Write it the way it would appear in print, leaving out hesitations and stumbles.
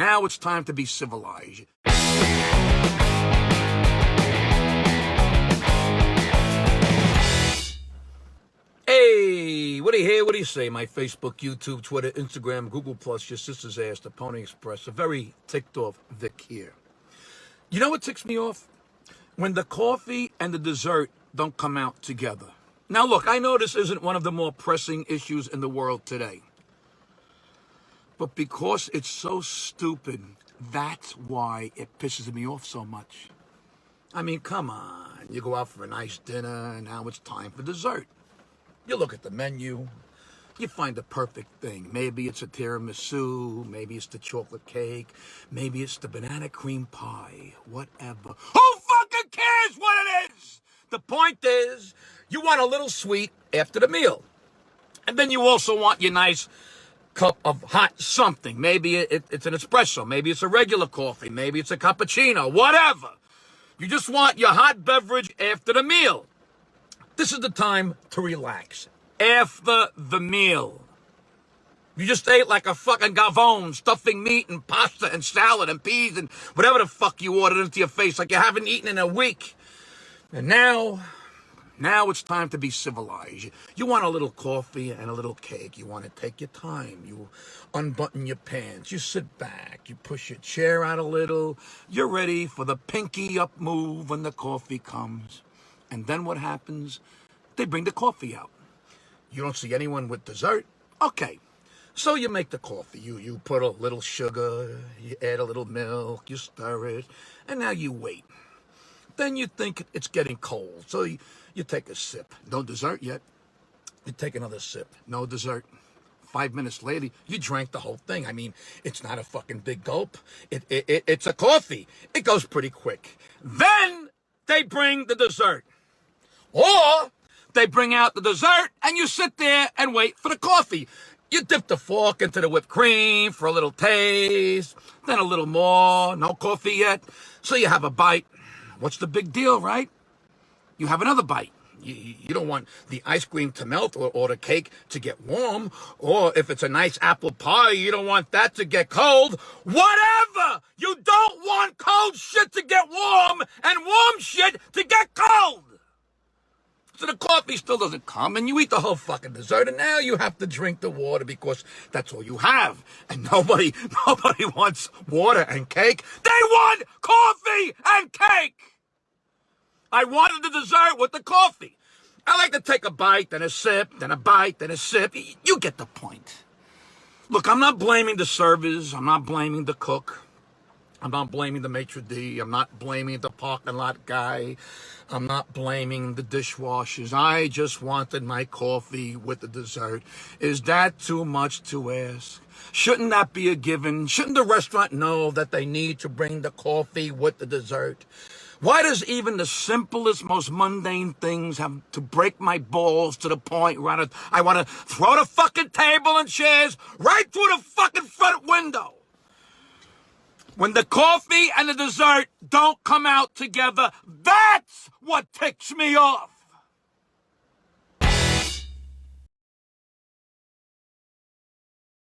Now it's time to be civilized. Hey, what do you hear? What do you say? My Facebook, YouTube, Twitter, Instagram, Google+, your sister's ass, the Pony Express. A very ticked off Vic here. You know what ticks me off? When the coffee and the dessert don't come out together. Now look, I know this isn't one of the more pressing issues in the world today. But because it's so stupid, that's why it pisses me off so much. I mean, come on. You go out for a nice dinner, and now it's time for dessert. You look at the menu, you find the perfect thing. Maybe it's a tiramisu, maybe it's the chocolate cake, maybe it's the banana cream pie, whatever. Who fucking cares what it is? The point is, you want a little sweet after the meal. And then you also want your nice cup of hot something. Maybe it's an espresso, maybe it's a regular coffee, maybe it's a cappuccino, whatever. You just want your hot beverage after the meal. This is the time to relax. After the meal. You just ate like a fucking gavone, stuffing meat and pasta and salad and peas and whatever the fuck you ordered into your face like you haven't eaten in a week. And now it's time to be civilized. You want a little coffee and a little cake. You want to take your time. You unbutton your pants. You sit back. You push your chair out a little. You're ready for the pinky up move when the coffee comes. And then what happens? They bring the coffee out. You don't see anyone with dessert? Okay. So you make the coffee. You put a little sugar, you add a little milk, you stir it, and now you wait. Then you think it's getting cold. So you take a sip. No dessert yet. You take another sip. No dessert. 5 minutes later, you drank the whole thing. I mean, it's not a fucking big gulp. It's a coffee. It goes pretty quick. Then they bring the dessert. Or they bring out the dessert and you sit there and wait for the coffee. You dip the fork into the whipped cream for a little taste, then a little more, no coffee yet. So you have a bite. What's the big deal, right? You have another bite. You don't want the ice cream to melt or the cake to get warm. Or if it's a nice apple pie, you don't want that to get cold. Whatever! You don't want cold shit to get warm and warm shit to get cold! So the coffee still doesn't come, and you eat the whole fucking dessert, and now you have to drink the water because that's all you have. And nobody wants water and cake. They want coffee and cake! I wanted the dessert with the coffee. I like to take a bite, then a sip, then a bite, then a sip. You get the point. Look, I'm not blaming the servers. I'm not blaming the cook. I'm not blaming the maitre d'. I'm not blaming the parking lot guy. I'm not blaming the dishwashers. I just wanted my coffee with the dessert. Is that too much to ask? Shouldn't that be a given? Shouldn't the restaurant know that they need to bring the coffee with the dessert? Why does even the simplest, most mundane things have to break my balls to the point where I want to throw the fucking table and chairs right through the fucking front window? When the coffee and the dessert don't come out together, that's what ticks me off.